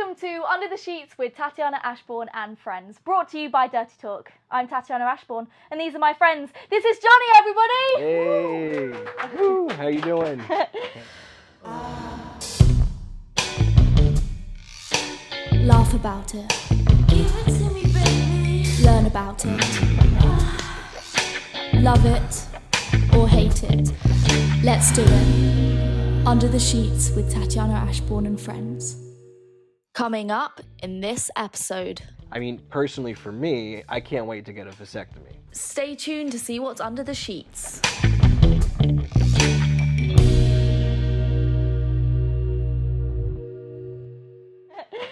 Welcome to Under the Sheets with Tatiana Ashbourne and friends, brought to you by Dirty Talk. I'm Tatiana Ashbourne, and these are my friends. This is Johnny, everybody! Hey! Woo! How you doing? Laugh about it. Give it to me, baby. Learn about it. Love it or hate it. Let's do it. Under the Sheets with Tatiana Ashbourne and friends. Coming up in this episode. I mean, personally for me, I can't wait to get a vasectomy. Stay tuned to see what's under the sheets.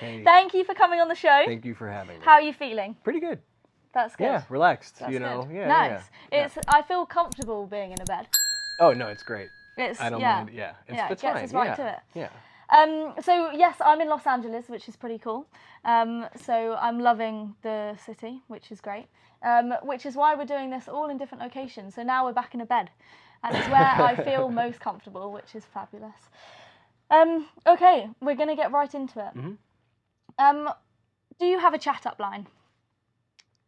Hey, Thank you for coming on the show. thank you for having me. How are you feeling? Pretty good. That's good. Yeah, relaxed. That's you know. good. Yeah. Nice. Yeah. I feel comfortable being in a bed. Oh no, it's great. I don't mind. Yeah, it it's gets fine. us right to it. Yeah. So yes, I'm in Los Angeles, which is pretty cool. So I'm loving the city, which is great. Which is why we're doing this all in different locations. So now we're back in a bed, and it's where I feel most comfortable, which is fabulous. Okay, we're gonna get right into it. Mm-hmm. Do you have a chat up line?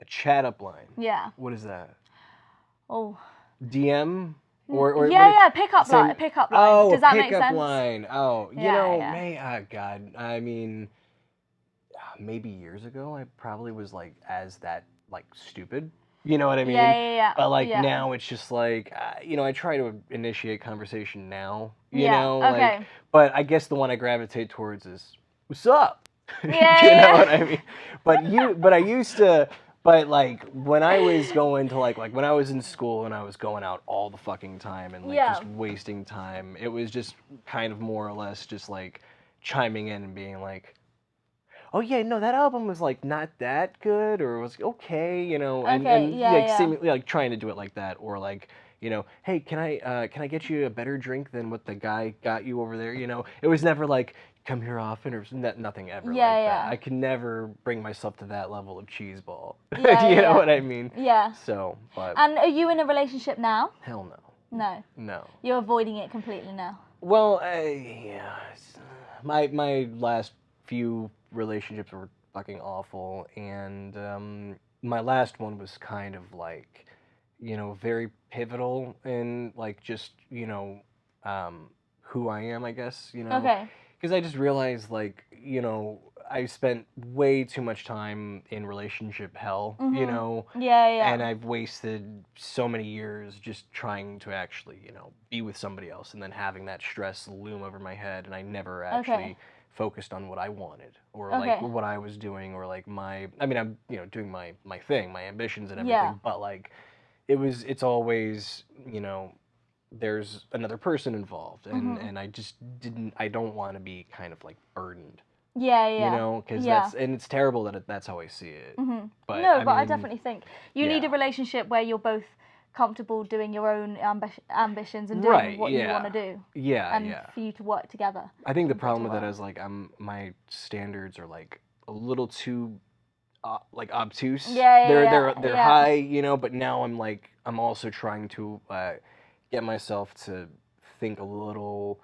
A chat up line. Yeah. What is that? Oh. DM or yeah, pickup line. Pickup line. Oh, does that make pickup sense? line. Oh, you Yeah, know, yeah. God. I mean, maybe years ago, I probably was like stupid. You know what I mean? Yeah. But like yeah. now, it's just like I try to initiate conversation now. You Yeah, know, okay. like, but I guess the one I gravitate towards is "What's up?" Yeah, you know yeah. what I mean? But I used to. But like when I was going to like when I was in school and I was going out all the fucking time and like just wasting time, it was just kind of more or less just like chiming in and being like, oh yeah, no, that album was like not that good or it was okay, you know, and seemingly like trying to do it like that, or like, you know, hey, can I get you a better drink than what the guy got you over there? You know, it was never like come here often or nothing ever like that. I can never bring myself to that level of cheeseball. You know what I mean? Yeah. So, but. And are you in a relationship now? Hell no. No. No. You're avoiding it completely now. Well, yeah. My last few relationships were fucking awful, and my last one was kind of like, you know, very pivotal in like just, you know, who I am, I guess, you know. Okay. Because I just realized, like, you know, I spent way too much time in relationship hell, you know? Yeah. And I've wasted so many years just trying to actually, you know, be with somebody else and then having that stress loom over my head, and I never actually focused on what I wanted or like what I was doing or like I'm, you know, doing my thing, my ambitions and everything, but like it's always, you know, there's another person involved, and I don't want to be kind of like burdened. Yeah. You know, because it's terrible that that's how I see it. But I definitely think you need a relationship where you're both comfortable doing your own ambitions and doing what you want to do. And for you to work together. I think the problem with that is like my standards are like a little too like obtuse. They're high, you know, but now I'm also trying to get myself to think a little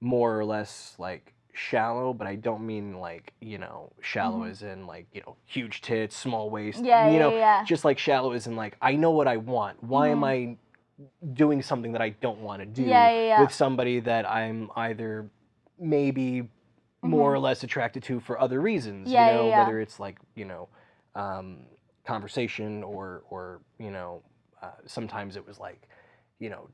more or less like shallow, but I don't mean like, you know, shallow as in like, you know, huge tits, small waist, just like shallow as in like, I know what I want. Why am I doing something that I don't want to do with somebody that I'm either maybe more or less attracted to for other reasons, you know, whether it's like, you know, conversation or you know, sometimes it was like, you know,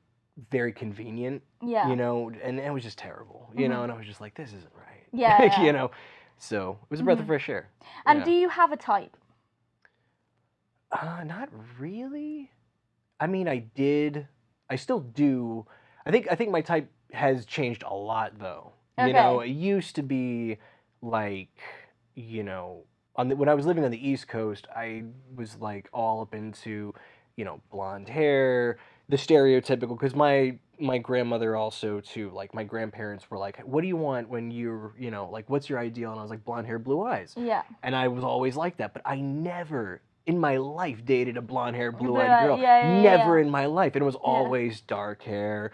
very convenient, you know, and it was just terrible, you know, and I was just like, this isn't right, you know, so it was a breath of fresh air. And do you have a type? Not really. I mean, I still do. I think my type has changed a lot though. You know, it used to be like, you know, when I was living on the East Coast, I was like all up into, you know, blonde hair, the stereotypical, because my grandmother also too, like my grandparents were like, what do you want when you're, you know, like what's your ideal? And I was like, blonde hair, blue eyes. Yeah. And I was always like that, but I never in my life dated a blonde hair, blue eyed girl. Never in my life. And it was always dark hair,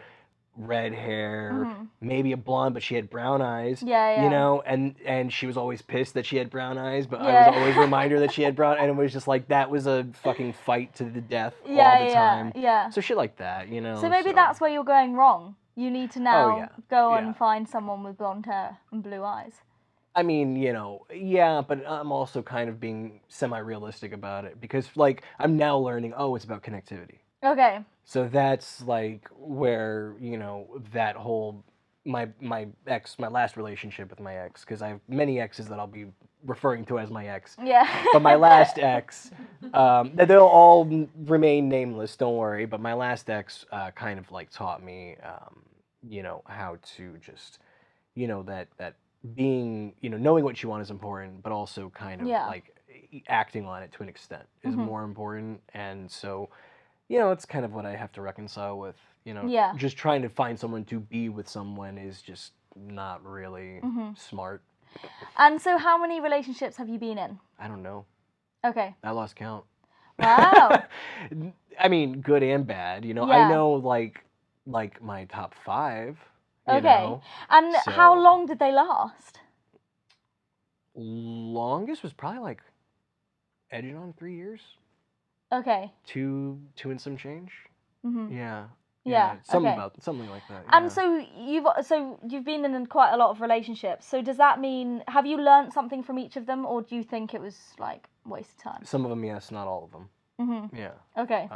red hair, Mm-hmm. maybe a blonde, but she had brown eyes. Yeah. You know, and she was always pissed that she had brown eyes, but I Yeah. was always remind her that she had brown, and it was just like that was a fucking fight to the death all the time. Yeah. So shit like that, you know. So maybe that's where you're going wrong. You need to now go and find someone with blonde hair and blue eyes. I mean, you know, yeah, but I'm also kind of being semi-realistic about it because, like, I'm now learning, it's about connectivity. Okay. So that's, like, where, you know, that whole, my last relationship with my ex, because I have many exes that I'll be referring to as my ex. Yeah. But my last ex, they'll all remain nameless, don't worry, but my last ex kind of, like, taught me, you know, how to just, you know, that being, you know, knowing what you want is important, but also kind of like acting on it to an extent is more important. And so, you know, it's kind of what I have to reconcile with, you know, just trying to find someone to be with someone is just not really smart. And so how many relationships have you been in? I don't know. Okay. I lost count. Wow. I mean, good and bad, you know. I know like my top 5. You know? And how long did they last? Longest was probably like edging on 3 years. Okay. 2 and some change. Mm-hmm. Yeah. Something like that. And so you've been in quite a lot of relationships. So does that mean, have you learned something from each of them, or do you think it was like waste of time? Some of them, yes, not all of them. Mm-hmm. Yeah. Okay.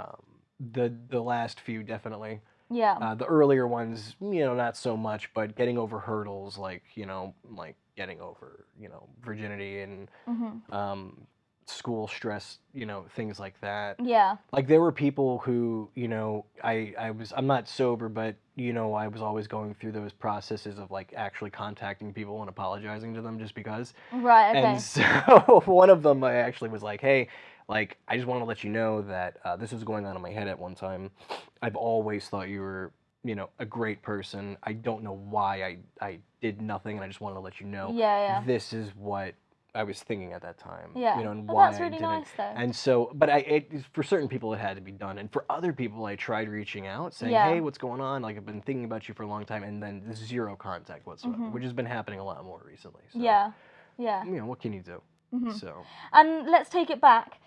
The last few definitely. Yeah. The earlier ones, you know, not so much, but getting over hurdles like, you know, like getting over, you know, virginity and school stress, you know, things like that. Yeah. Like there were people who, you know, I'm not sober, but, you know, I was always going through those processes of like actually contacting people and apologizing to them just because. Right, okay. And so one of them I actually was like, hey, like, I just want to let you know that this was going on in my head at one time. I've always thought you were, you know, a great person. I don't know why I did nothing, and I just wanted to let you know. Yeah. This is what I was thinking at that time. Yeah. You know, and why that's really I didn't. nice, though. And so, but for certain people it had to be done, and for other people I tried reaching out, saying, hey, what's going on? Like, I've been thinking about you for a long time, and then zero contact whatsoever, which has been happening a lot more recently. So, Yeah. You know, what can you do? So. And let's take it back.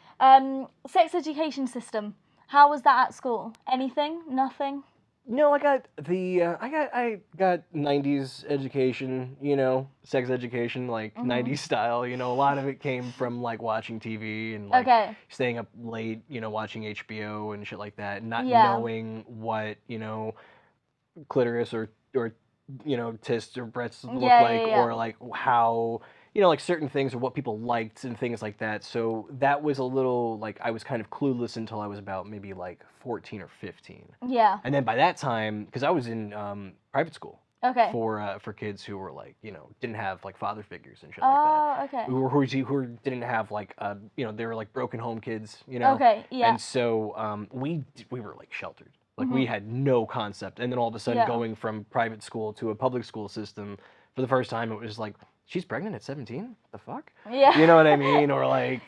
Sex education system. How was that at school? Anything? Nothing? No, I got 90s education, you know, sex education, like 90s style, you know, a lot of it came from like watching TV and like staying up late, you know, watching HBO and shit like that, not knowing what, you know, clitoris or you know, tits or breasts look like or like how, you know, like certain things or what people liked and things like that. So that was a little like I was kind of clueless until I was about maybe like 14 or 15. Yeah. And then by that time, because I was in private school. Okay. For kids who were like, you know, didn't have like father figures and shit like that. Oh, okay. Who didn't have like you know, they were like broken home kids, you know. Okay. Yeah. And so we were like sheltered. Like we had no concept, and then all of a sudden going from private school to a public school system for the first time, it was like, she's pregnant at 17? The fuck? Yeah. You know what I mean? Or like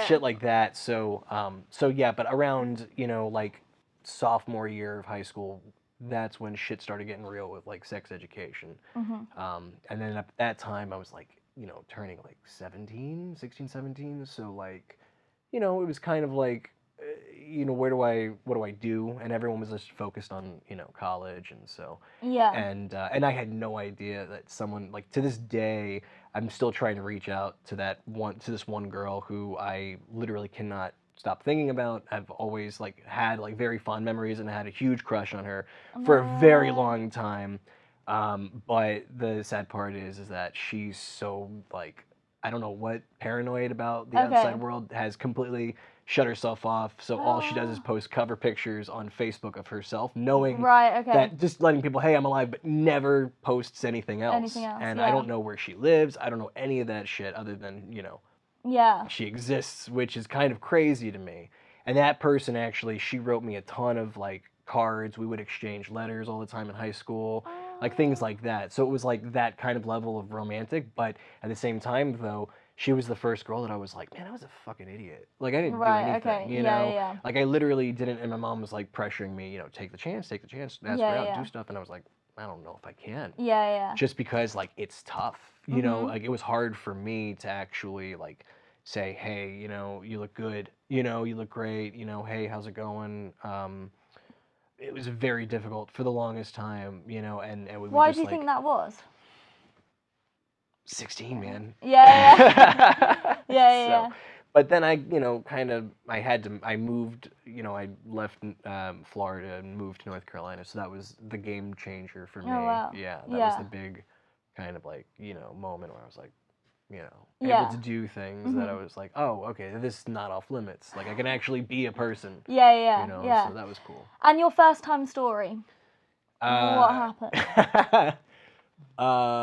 shit like that. So yeah, but around, you know, like sophomore year of high school, that's when shit started getting real with like sex education. And then at that time I was like, you know, turning like 16, 17. So like, you know, it was kind of like, you know, what do I do? And everyone was just focused on, you know, college, and so and I had no idea that someone, like, to this day I'm still trying to reach out to this one girl who I literally cannot stop thinking about. I've always like had like very fond memories and had a huge crush on her for a very long time. But the sad part is that she's so like, I don't know what, paranoid about the outside world, has completely shut herself off. So all she does is post cover pictures on Facebook of herself, knowing that, just letting people, hey, I'm alive, but never posts anything else. And I don't know where she lives. I don't know any of that shit other than, you know, she exists, which is kind of crazy to me. And that person actually, she wrote me a ton of like cards. We would exchange letters all the time in high school. Like things like that. So it was like that kind of level of romantic, but at the same time though, she was the first girl that I was like, man, I was a fucking idiot. Like, I didn't do Right, anything, okay. you Yeah, know? yeah, yeah. Like, I literally didn't, and my mom was like pressuring me, you know, take the chance, ask her Yeah, out, yeah. do stuff, and I was like, I don't know if I can. Yeah, yeah. Just because, like, it's tough, you know? Like, it was hard for me to actually, like, say, hey, you know, you look good, you know, you look great, you know, hey, how's it going? It was very difficult for the longest time, you know, and we Why just, do you like, think that was? 16, man. Yeah, yeah. Yeah. But then I, you know, I moved, you know, I left Florida and moved to North Carolina. So that was the game changer for me. Oh, wow. Yeah, that was the big kind of like, you know, moment where I was like, you know, able to do things that I was like, oh, okay, this is not off limits. Like, I can actually be a person. Yeah, you know, yeah. So that was cool. And your first time story? What happened? What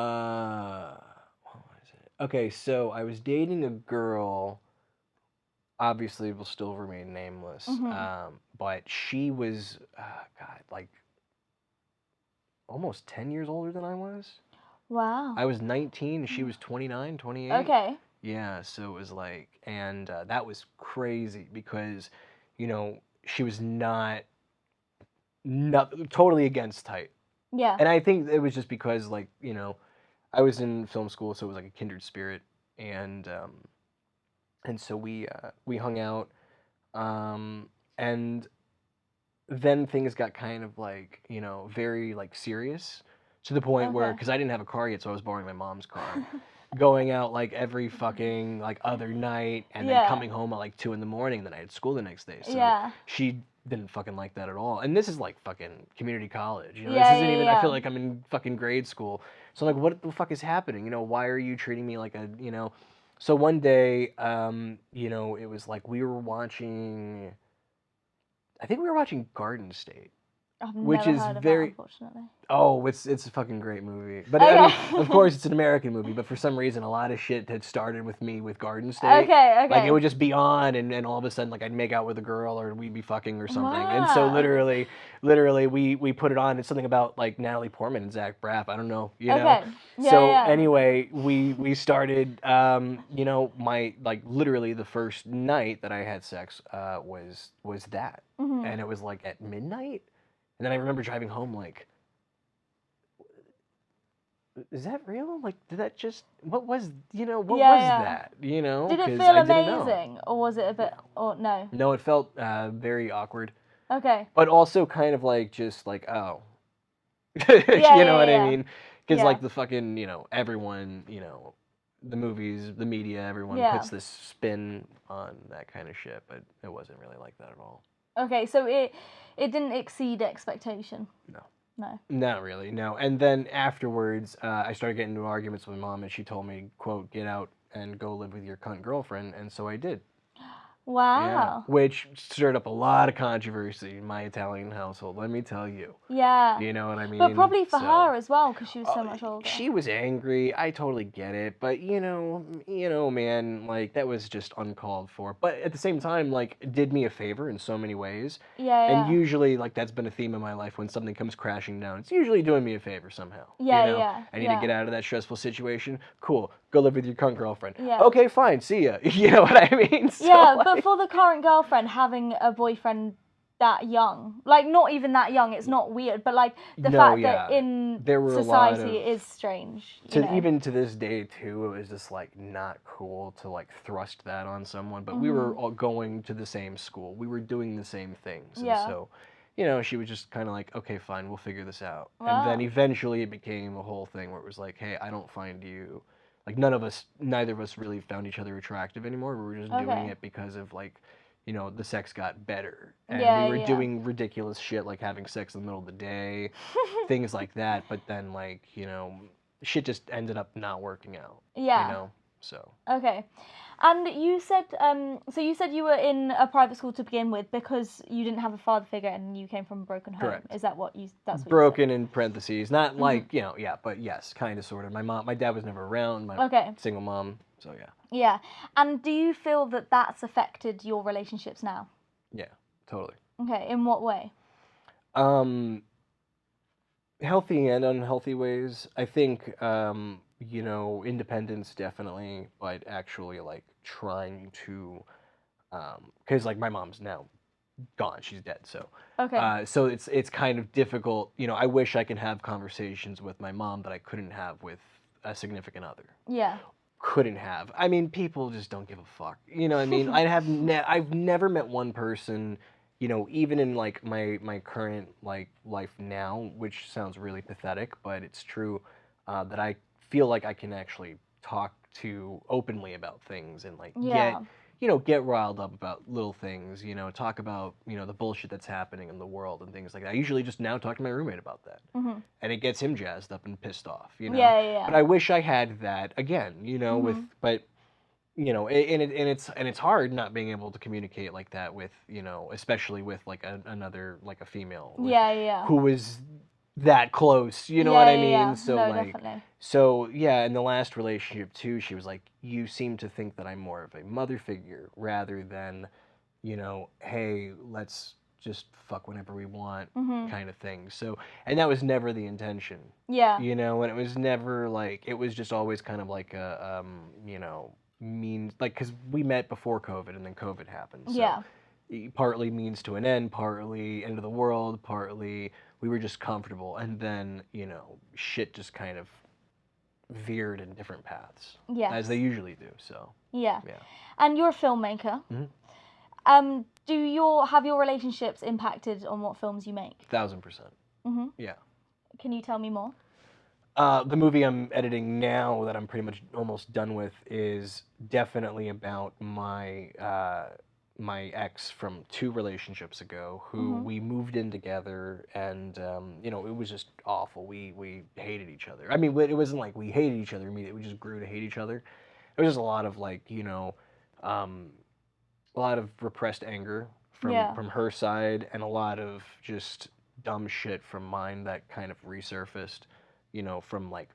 was it? Okay, so I was dating a girl. Obviously, will still remain nameless. But she was, God, like almost 10 years older than I was. Wow. I was 19 and she was 29, 28. Okay. Yeah, so it was like, and that was crazy because, you know, she was not totally against type. Yeah. And I think it was just because, like, you know, I was in film school, so it was like a kindred spirit, and so we hung out, and then things got kind of like, you know, very like serious to the point where, because I didn't have a car yet, so I was borrowing my mom's car, going out like every fucking like other night, and then coming home at like 2 a.m, and then I had school the next day. So she didn't fucking like that at all. And this is like fucking community college, you know. This isn't even. I feel like I'm in fucking grade school. So I'm like, what the fuck is happening? You know, why are you treating me like a, you know? So one day, you know, it was like we were watching. I think we were watching Garden State. I've which never is heard of very. that, unfortunately. Oh, it's a fucking great movie. But I mean, of course, it's an American movie. But for some reason, a lot of shit had started with me with Garden State. Okay. Like it would just be on, and all of a sudden, like I'd make out with a girl, or we'd be fucking or something. And so literally, we put it on. It's something about like Natalie Portman and Zach Braff. I don't know, you know. Yeah, so yeah. anyway, we started. You know, my like literally the first night that I had sex was that, and it was like at midnight. And then I remember driving home like, is that real? Like, did that just, what was that? You know? Did it 'Cause feel I didn't know. amazing? Or was it a bit, or no? No, it felt very awkward. Okay. But also kind of like, just like, oh. You know what I mean? Because like the fucking, you know, everyone, you know, the movies, the media, everyone puts this spin on that kind of shit. But it wasn't really like that at all. Okay, so it didn't exceed expectation. No. Not really, no. And then afterwards, I started getting into arguments with my mom, and she told me, quote, get out and go live with your cunt girlfriend, and so I did. Wow. Yeah, which stirred up a lot of controversy in my Italian household, let me tell you. Yeah. You know what I mean? But probably for her as well, because she was so much older. She was angry. I totally get it. But, you know, man, like, that was just uncalled for. But at the same time, like, it did me a favor in so many ways. Yeah. And usually, like, that's been a theme in my life. When something comes crashing down, it's usually doing me a favor somehow. Yeah, you know? yeah. I need to get out of that stressful situation. Cool. Go live with your current girlfriend. Yeah. Okay, fine. See ya. You know what I mean? So, yeah, but for the current girlfriend, having a boyfriend that young, like not even that young, it's not weird, but like the fact that in society it is strange. Even to this day too, it was just like not cool to like thrust that on someone. But we were all going to the same school. We were doing the same things. And so, you know, she was just kind of like, okay, fine, we'll figure this out. Wow. And then eventually it became a whole thing where it was like, hey, I don't find you, like neither of us really found each other attractive anymore. We were just doing it because of like, you know, the sex got better. And we were doing ridiculous shit like having sex in the middle of the day, things like that. But then like, you know, shit just ended up not working out. Yeah. You know, so. Okay. And you said, so you said you were in a private school to begin with because you didn't have a father figure and you came from a broken home. Correct. Is that what that's what broken you said? In parentheses, not like, you know, but yes, kind of, sort of. My dad was never around, my single mom, so yeah. Yeah, and do you feel that that's affected your relationships now? Yeah, totally. Okay, in what way? Healthy and unhealthy ways. I think, you know, independence definitely, but actually like trying to, because like my mom's now gone, she's dead, so Okay. so it's kind of difficult. You know, I wish I could have conversations with my mom that I couldn't have with a significant other. Yeah. Couldn't have. I mean, people just don't give a fuck. You know what I mean? I've never met one person, you know, even in like my current like life now, which sounds really pathetic, but it's true, that I feel like I can actually talk to openly about things and like Yeah. get riled up about little things, you know, talk about, you know, the bullshit that's happening in the world and things like that. I usually just now talk to my roommate about that. Mm-hmm. And it gets him jazzed up and pissed off, you know. Yeah. But I wish I had that again, you know, but you know, and it's hard not being able to communicate like that with, you know, especially with like another like a female Yeah. who was that close, you know what I mean? Yeah. So No, like definitely. so yeah, in the last relationship too, she was like, you seem to think that I'm more of a mother figure rather than, you know, hey, let's just fuck whenever we want kind of thing. So, and that was never the intention. Yeah. You know, and it was never like, it was just always kind of like a, you know, like, because we met before COVID and then COVID happened. So Yeah. partly means to an end, partly end of the world, partly we were just comfortable. And then, you know, shit just kind of veered in different paths. Yes. As they usually do. So, Yeah. yeah. And you're a filmmaker. Have your relationships impacted on what films you make? 1000%. Yeah. Can you tell me more? The movie I'm editing now that I'm pretty much almost done with is definitely about my my ex from 2 relationships ago, who we moved in together, and you know, it was just awful. We hated each other. I mean, it wasn't like we hated each other immediately. We just grew to hate each other. There was just a lot of like, you know, a lot of repressed anger from her side, and a lot of just dumb shit from mine that kind of resurfaced, you know, from like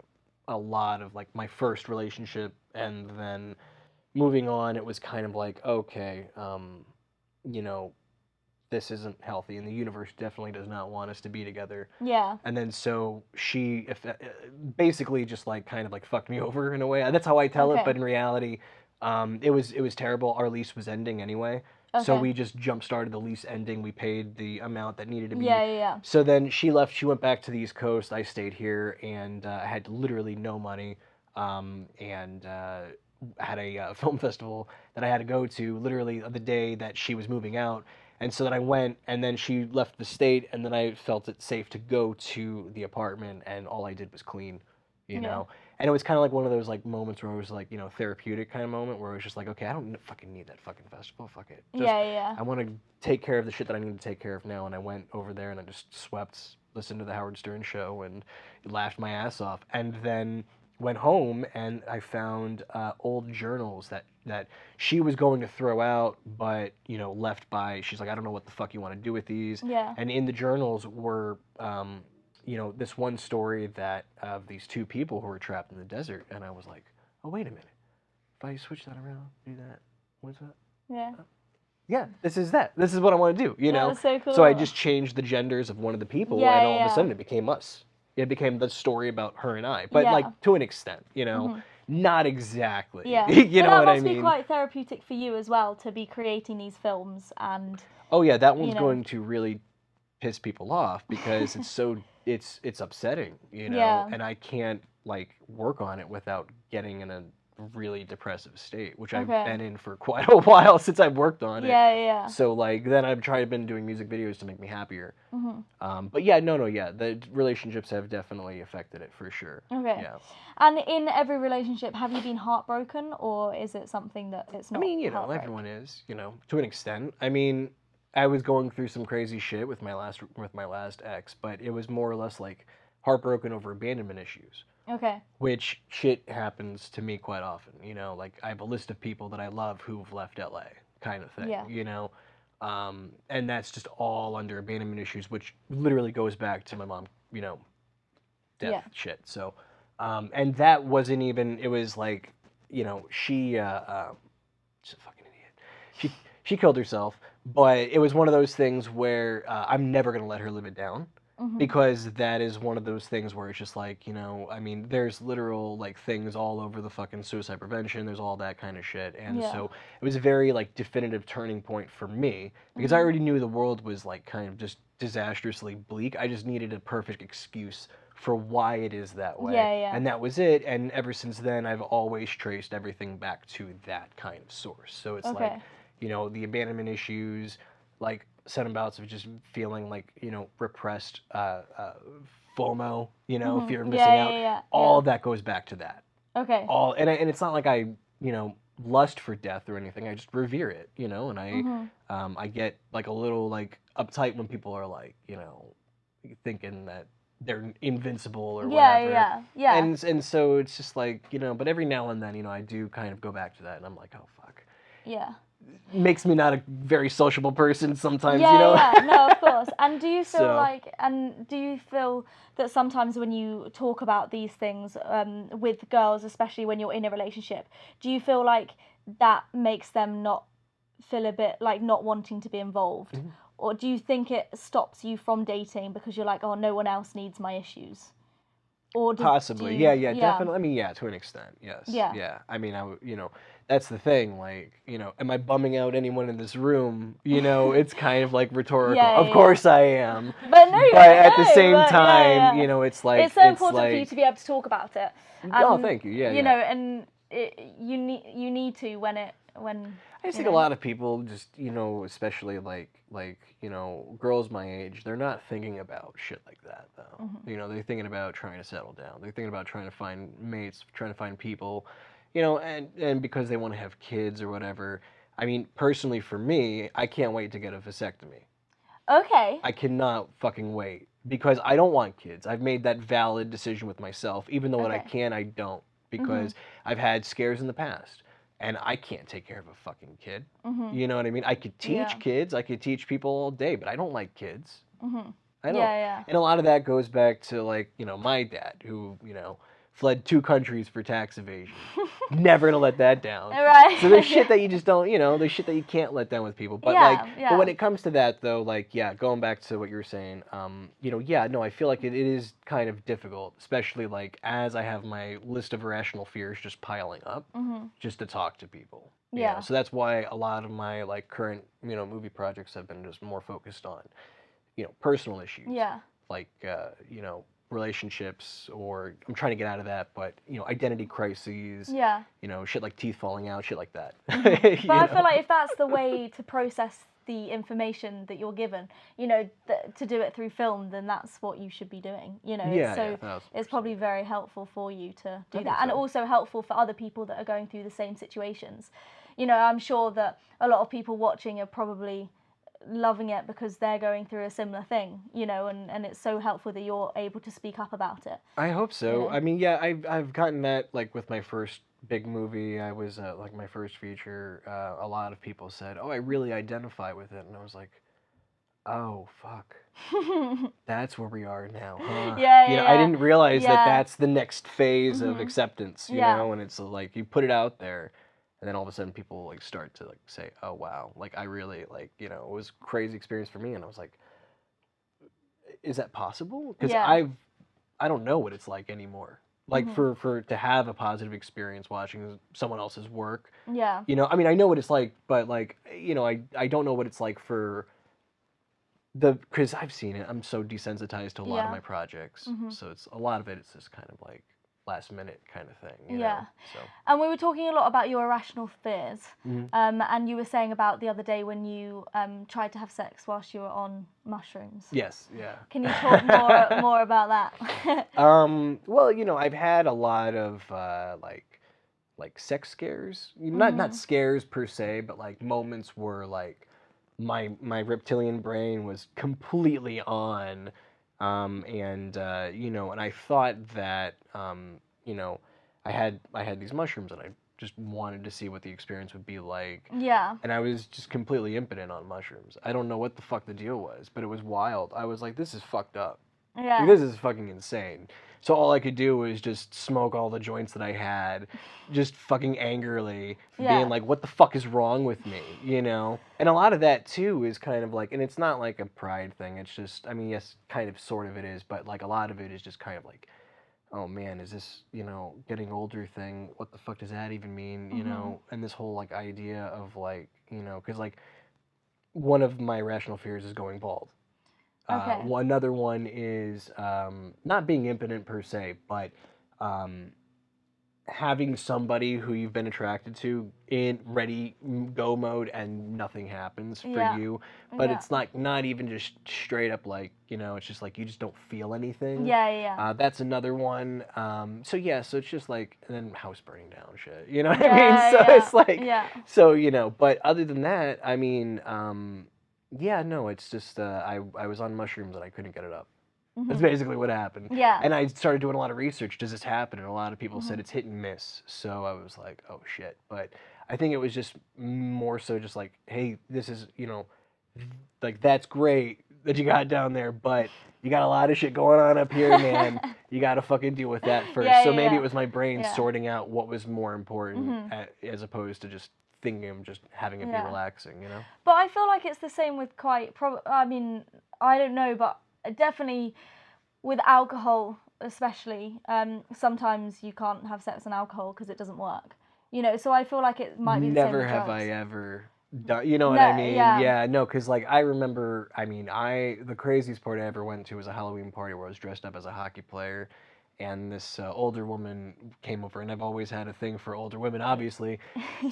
a lot of like my first relationship, and then moving on, it was kind of like, okay, you know, this isn't healthy, and the universe definitely does not want us to be together. Yeah. And then so she basically just like kind of like fucked me over in a way. That's how I tell it, but in reality, it was terrible. Our lease was ending anyway. So we just jump started the lease ending. We paid the amount that needed to be. Yeah. So then she left. She went back to the East Coast. I stayed here, and I had literally no money, and had a film festival that I had to go to literally the day that she was moving out. And so then I went, and then she left the state, and then I felt it safe to go to the apartment, and all I did was clean, you know? And it was kind of like one of those like moments where it was like, you know, therapeutic kind of moment where it was just like, okay, I don't fucking need that fucking festival, fuck it. Just, I want to take care of the shit that I need to take care of now. And I went over there and I just swept, listened to the Howard Stern show, and laughed my ass off. And then went home, and I found old journals that she was going to throw out, but, you know, left by, she's like, I don't know what the fuck you want to do with these. Yeah. And in the journals were, you know, this one story that of these 2 people who were trapped in the desert. And I was like, oh, wait a minute. If I switch that around, do that, what's that? Yeah. Yeah, this is that. This is what I want to do, you know? That's so cool. So I just changed the genders of one of the people, and all of a sudden it became us. It became the story about her and I, but like to an extent, you know, not exactly. Yeah, you know what I mean? That must be quite therapeutic for you as well, to be creating these films and. Oh yeah, that one's going to really piss people off because it's so it's upsetting, you know, and I can't like work on it without getting in a really depressive state, which I've been in for quite a while since I've worked on it. Yeah. So like then I've been doing music videos to make me happier. But yeah, the relationships have definitely affected it for sure. Okay. Yeah. And in every relationship, have you been heartbroken, or is it something that it's not? I mean, you know, everyone is, you know, to an extent. I mean, I was going through some crazy shit with my last ex, but it was more or less like heartbroken over abandonment issues. Okay. Which shit happens to me quite often, you know, like I have a list of people that I love who've left LA kind of thing, you know, and that's just all under abandonment issues, which literally goes back to my mom, you know, death shit. So, and that wasn't even, it was like, you know, she's a fucking idiot. She killed herself, but it was one of those things where I'm never going to let her live it down. because that is one of those things where it's just like, you know, I mean, there's literal like things all over the fucking suicide prevention. There's all that kind of shit. And so it was a very like definitive turning point for me because I already knew the world was like kind of just disastrously bleak. I just needed a perfect excuse for why it is that way. And that was it. And ever since then, I've always traced everything back to that kind of source. So it's like, you know, the abandonment issues, like sudden bouts of just feeling like, you know, repressed FOMO, you know, fear of missing out. All of that goes back to that. And it's not like I, you know, lust for death or anything. I just revere it, you know, and I get like a little like uptight when people are like, you know, thinking that they're invincible or whatever. And so it's just like, you know, but every now and then, you know, I do kind of go back to that and I'm like, oh fuck. Makes me not a very sociable person sometimes, you know? No, of course. And do you feel that sometimes when you talk about these things with girls, especially when you're in a relationship, do you feel like that makes them not feel a bit like not wanting to be involved? Or do you think it stops you from dating because you're like, oh, no one else needs my issues? Or possibly, definitely. I mean, to an extent, yes. I mean, you know, that's the thing. Like, you know, am I bumming out anyone in this room? You know, it's kind of like rhetorical. Of course I am. But no, but at the same time, you know, it's like it's so important for you to be able to talk about it. Oh, thank you. You know, and you need to when. I just think a lot of people just, you know, especially like you know, girls my age, they're not thinking about shit like that though. You know, they're thinking about trying to settle down. They're thinking about trying to find mates, trying to find people, you know, and because they want to have kids or whatever. I mean, personally for me, I can't wait to get a vasectomy. I cannot fucking wait because I don't want kids. I've made that valid decision with myself, even though when I can, I don't, because I've had scares in the past. And I can't take care of a fucking kid. You know what I mean? I could teach kids. I could teach people all day, but I don't like kids. I don't. And a lot of that goes back to, like, you know, my dad, who, you know, fled 2 countries for tax evasion. Never gonna let that down. So there's shit that you just don't, you know, there's shit that you can't let down with people. But but when it comes to that though, like, going back to what you were saying, you know, no, I feel like it is kind of difficult, especially like as I have my list of irrational fears just piling up, just to talk to people. You know? So that's why a lot of my like current, you know, movie projects have been just more focused on, you know, personal issues. Like, you know, relationships, or I'm trying to get out of that, but, you know, identity crises, you know, shit like teeth falling out, shit like that. But I feel like if that's the way to process the information that you're given, you know, to do it through film, then that's what you should be doing, you know. So it's probably very helpful for you to do that, and also helpful for other people that are going through the same situations. You know, I'm sure that a lot of people watching are probably loving it because they're going through a similar thing, you know, and it's so helpful that you're able to speak up about it. I hope so. You know? I mean, I've gotten that, like, with my first big movie. I was, like, my first feature, a lot of people said, oh, I really identify with it, and I was like, oh, fuck. That's where we are now, huh? You know, I didn't realize that that's the next phase of acceptance, you know, and it's like, you put it out there, and then all of a sudden people like start to like say, oh wow, like I really like, you know, it was a crazy experience for me, and I was like, is that possible? Because I don't know what it's like anymore. Like for to have a positive experience watching someone else's work. You know, I mean, I know what it's like, but like, you know, I don't know what it's like for because I've seen it. I'm so desensitized to a lot of my projects. So it's a lot of it, it's just kind of like last minute kind of thing, you know? So. And we were talking a lot about your irrational fears, and you were saying about the other day when you tried to have sex whilst you were on mushrooms. Yes, Can you talk more about that? Well, you know, I've had a lot of like sex scares, not scares per se, but like moments where like my reptilian brain was completely on. You know, and I thought that, you know, I had these mushrooms and I just wanted to see what the experience would be like. And I was just completely impotent on mushrooms. I don't know what the fuck the deal was, but it was wild. I was like, this is fucked up. Yeah. This is fucking insane. So all I could do was just smoke all the joints that I had, just fucking angrily, being like, what the fuck is wrong with me, you know? And a lot of that, too, is kind of like, and it's not like a pride thing, it's just, I mean, yes, kind of, sort of it is, but like a lot of it is just kind of like, oh man, is this, you know, getting older thing, what the fuck does that even mean, you know? And this whole like idea of like, you know, because like one of my irrational fears is going bald. Okay. Another one is not being impotent per se, but having somebody who you've been attracted to in ready go mode and nothing happens for you, but it's like not even just straight up like, you know, it's just like you just don't feel anything. That's another one. So it's just like, and then house burning down shit, you know what I mean? So it's like, so, you know, but other than that, I mean, no, it's just I was on mushrooms and I couldn't get it up. That's basically what happened. And I started doing a lot of research. Does this happen? And a lot of people said it's hit and miss. So I was like, oh shit. But I think it was just more so just like, hey, this is, you know, like that's great that you got down there, but you got a lot of shit going on up here, man. You got to fucking deal with that first. So maybe it was my brain sorting out what was more important as opposed to just thinking of just having it be relaxing, you know? But I feel like it's the same with I mean, I don't know, but definitely with alcohol especially, sometimes you can't have sex on alcohol because it doesn't work, you know, so I feel like it might be the never same with have drugs. I ever done, you know what I mean? No, because like I remember, I mean, the craziest party I ever went to was a Halloween party where I was dressed up as a hockey player, and this older woman came over, and I've always had a thing for older women, obviously.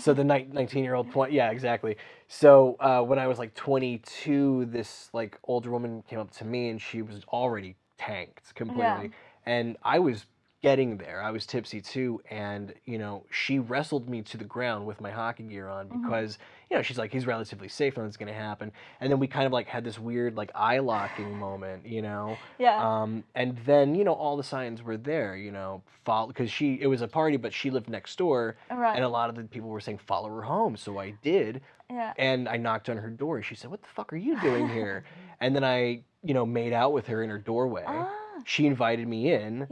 So the 19-year-old, exactly. So when I was like 22, this like older woman came up to me, and she was already tanked completely, and I was getting there. I was tipsy too, and you know, she wrestled me to the ground with my hockey gear on because you know, she's like, he's relatively safe, nothing's gonna happen. And then we kind of like had this weird like eye locking moment, you know. And then you know, all the signs were there, you know, because it was a party, but she lived next door, and a lot of the people were saying follow her home, so I did. And I knocked on her door. She said, "What the fuck are you doing here?" And then I, you know, made out with her in her doorway. She invited me in.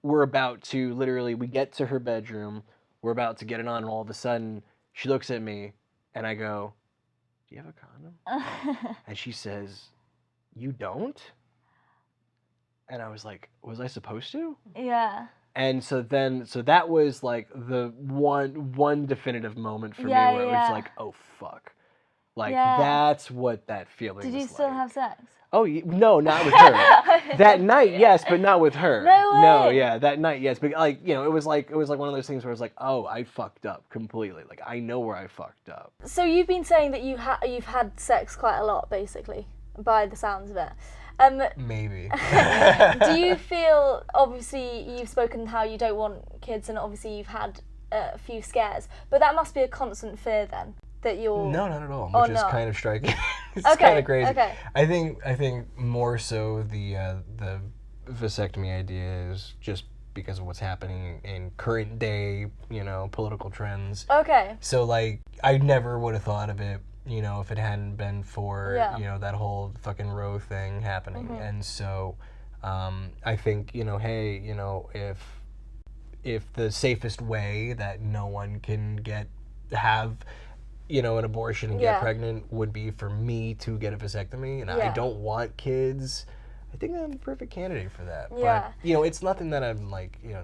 We're about to we get to her bedroom. We're about to get it on, and all of a sudden, she looks at me, and I go, "Do you have a condom?" And she says, "You don't?" And I was like, "Was I supposed to?" And so that was like the one definitive moment for me where it was like, "Oh fuck." Like, that's what that feeling is like. Did you still have sex? Oh, no, not with her. That night, yes, but not with her. No way. No, yeah, that night, yes. But, like, you know, it was like one of those things where I was like, oh, I fucked up completely. Like, I know where I fucked up. So you've been saying that you've had sex quite a lot, basically, by the sounds of it. Maybe. Do you feel, obviously, you've spoken how you don't want kids, and obviously you've had a few scares, but that must be a constant fear then? That you're... No, not at all, which is kind of striking. It's kind of crazy. Okay. I think more so the vasectomy idea is just because of what's happening in current day, you know, political trends. Okay. So like, I never would have thought of it, you know, if it hadn't been for, you know, that whole fucking Roe thing happening. And so, I think, you know, hey, you know, if the safest way that no one can have, you know, an abortion and get pregnant would be for me to get a vasectomy, and I don't want kids, I think I'm a perfect candidate for that. But, you know, it's nothing that I'm like, you know,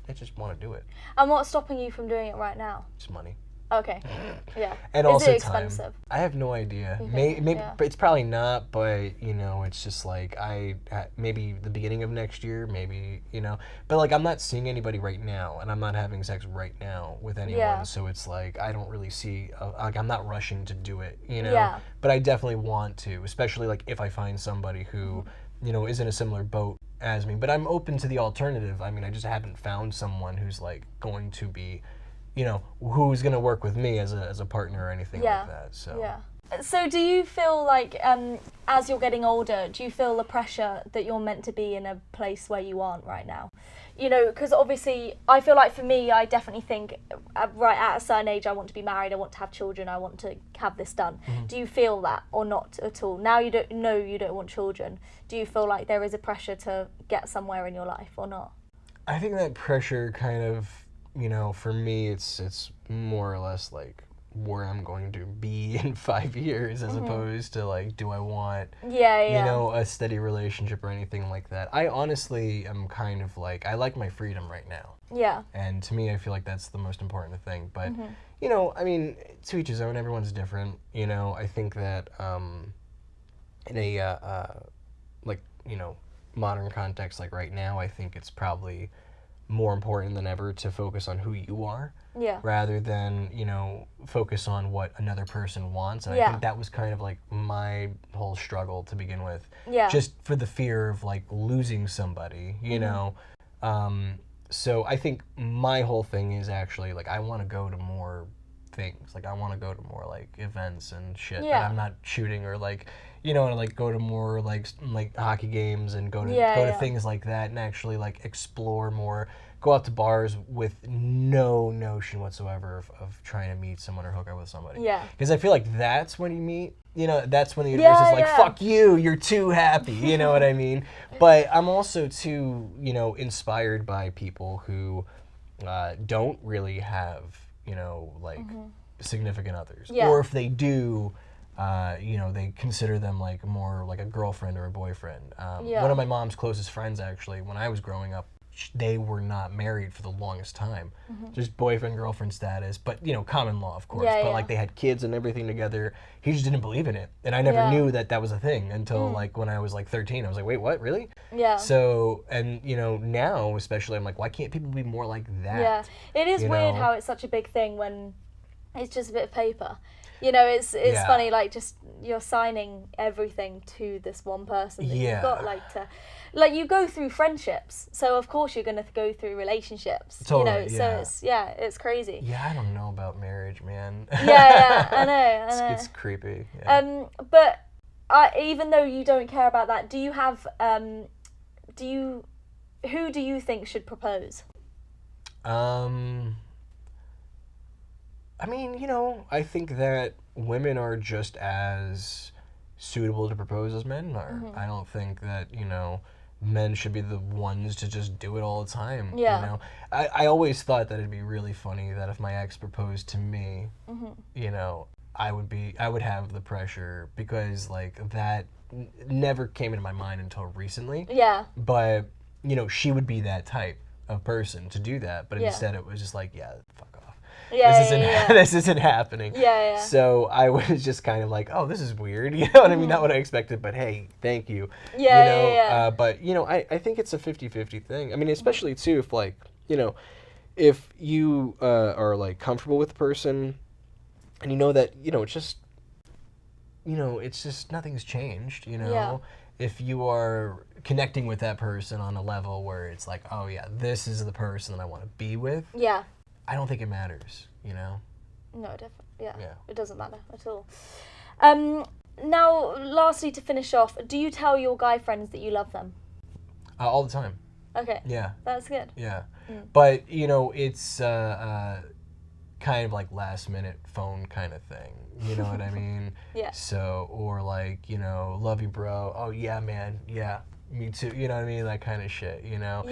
I just want to do it. And what's stopping you from doing it right now? Just money. Okay. Yeah. And is also it expensive? Time. I have no idea. Maybe it's probably not, but you know, it's just like maybe the beginning of next year, maybe, you know. But like, I'm not seeing anybody right now, and I'm not having sex right now with anyone, so it's like I don't really see like, I'm not rushing to do it, you know. Yeah. But I definitely want to, especially like if I find somebody who, you know, is in a similar boat as me. But I'm open to the alternative. I mean, I just haven't found someone who's like going to be, you know, who's going to work with me as a partner or anything like that. So So do you feel like, as you're getting older, do you feel the pressure that you're meant to be in a place where you aren't right now? You know, because obviously I feel like for me, I definitely think right at a certain age, I want to be married, I want to have children, I want to have this done. Do you feel that or not at all? Now you don't know you don't want children. Do you feel like there is a pressure to get somewhere in your life or not? I think that pressure kind of, you know, for me, it's more or less like where I'm going to be in 5 years, as opposed to like, do I want, you know, a steady relationship or anything like that. I honestly am kind of like, I like my freedom right now. Yeah. And to me, I feel like that's the most important thing. But, you know, I mean, to each his own, everyone's different. You know, I think that in a, like, you know, modern context, like right now, I think it's probably more important than ever to focus on who you are, rather than, you know, focus on what another person wants. And I think that was kind of like my whole struggle to begin with, just for the fear of like losing somebody, you know. So I think my whole thing is actually like, I want to go to more things. Like I want to go to more like events and shit that I'm not shooting, or like, you know, and like go to more like hockey games and go to things like that, and actually like explore more, go out to bars with no notion whatsoever of trying to meet someone or hook up with somebody. Yeah. Because I feel like that's when you meet, you know, that's when the universe is like, fuck you, you're too happy, you know what I mean? But I'm also too, you know, inspired by people who don't really have, you know, like significant others. Or if they do, you know, they consider them like more like a girlfriend or a boyfriend. One of my mom's closest friends, actually, when I was growing up, they were not married for the longest time. Just boyfriend, girlfriend status, but, you know, common law, of course. But like they had kids and everything together. He just didn't believe in it. And I never knew that that was a thing until like when I was like 13. I was like, wait, what, really? Yeah. So, and, you know, now especially, I'm like, why can't people be more like that? Yeah. It is weird how it's such a big thing when it's just a bit of paper. You know, it's funny, like, just you're signing everything to this one person that you've got, like, to... Like, you go through friendships, so of course you're going to go through relationships, totally, you know, so it's crazy. Yeah, I don't know about marriage, man. I know. It's creepy. But even though you don't care about that, do you have, who do you think should propose? I mean, you know, I think that women are just as suitable to propose as men are. I don't think that, you know, men should be the ones to just do it all the time. You know, I always thought that it'd be really funny that if my ex proposed to me, you know, I would have the pressure, because like that never came into my mind until recently. Yeah. But, you know, she would be that type of person to do that, but instead it was just like, fuck off. This isn't happening. So I was just kind of like, oh, this is weird. You know what I mean? Not what I expected, but hey, thank you. But, you know, I think it's a 50-50 thing. I mean, especially too, if like, you know, if you are like comfortable with the person, and you know that, you know, it's just nothing's changed, you know? If you are connecting with that person on a level where it's like, oh yeah, this is the person that I want to be with. Yeah. I don't think it matters, you know? No, definitely. It doesn't matter at all. Now, lastly, to finish off, do you tell your guy friends that you love them? All the time. Okay. Yeah. That's good. Yeah. But, you know, it's kind of like last minute phone kind of thing. You know what I mean? So, or like, you know, love you, bro. Oh, yeah, man. Yeah. Me too, you know what I mean? That kind of shit, you know?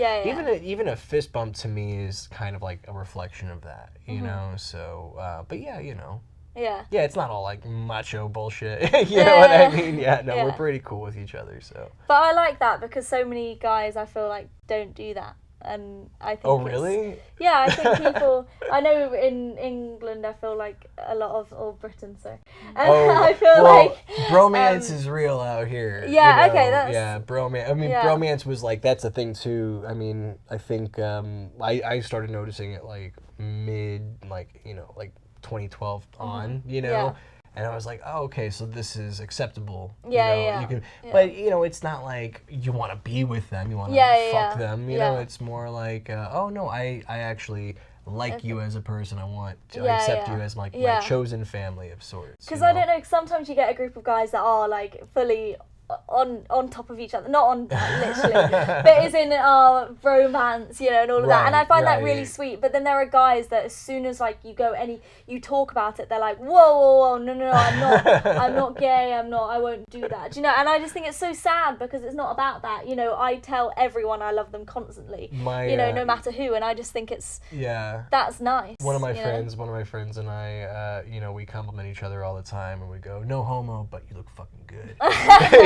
Even a fist bump to me is kind of like a reflection of that, you know? So, but yeah, you know. Yeah, it's not all like macho bullshit, you know what I mean? We're pretty cool with each other, so. But I like that, because so many guys, I feel like, don't do that. And I think really? Yeah, I think people... I know in England, I feel like a lot of... Or Britain, sorry. I feel like... bromance is real out here. Yeah, you know? okay, that's... Yeah, bromance... I mean, bromance was like... That's a thing, too. I mean, I think... I started noticing it, like, mid... Like, you know, like 2012 on, you know? Yeah. And I was like, oh, okay, so this is acceptable. You can, but, you know, it's not like you want to be with them, you want to fuck them. You know, it's more like, oh, no, I actually like you as a person. I want to accept you as my chosen family of sorts. Because I don't know, sometimes you get a group of guys that are like fully on top of each other, not on literally, but is in our romance, you know, and all of that, and I find that really sweet. But then there are guys that as soon as like you talk about it, they're like, whoa, no, I'm not gay, I won't do that, do you know? And I just think it's so sad because it's not about that, you know. I tell everyone I love them constantly, you know, no matter who, and I just think it's that's nice. One of my friends and I, you know, we compliment each other all the time, and we go, no homo, but you look fucking good.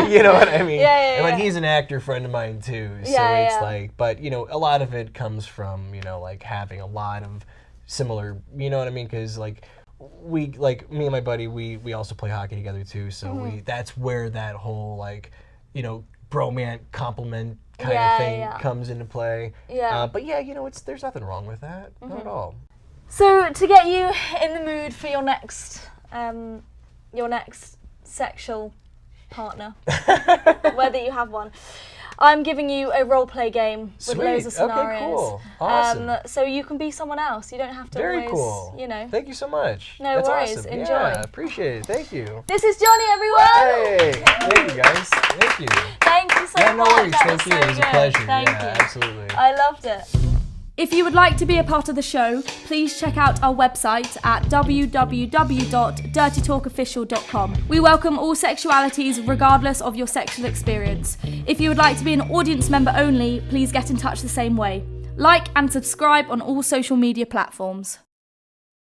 You know what I mean? And like he's an actor friend of mine too, so it's like, but you know, a lot of it comes from, you know, like having a lot of similar, you know what I mean? Because like we, like me and my buddy, we also play hockey together too, so that's where that whole like, you know, bromance compliment kind of thing comes into play. But yeah, you know, there's nothing wrong with that, not at all. So to get you in the mood for your next sexual partner, whether you have one, I'm giving you a role play game with loads of scenarios. Okay, cool. Awesome. So you can be someone else. You don't have to Very always, cool. you know. Thank you so much. No That's worries. Awesome. Enjoy. Yeah, appreciate it. Thank you. This is Johnny, everyone. Hey, thank you guys. Thank you. Thank you so much. No worries. That Thank was you. so It was a good. pleasure. Thank you. Absolutely. I loved it. If you would like to be a part of the show, please check out our website at www.dirtytalkofficial.com. We welcome all sexualities regardless of your sexual experience. If you would like to be an audience member only, please get in touch the same way. Like and subscribe on all social media platforms.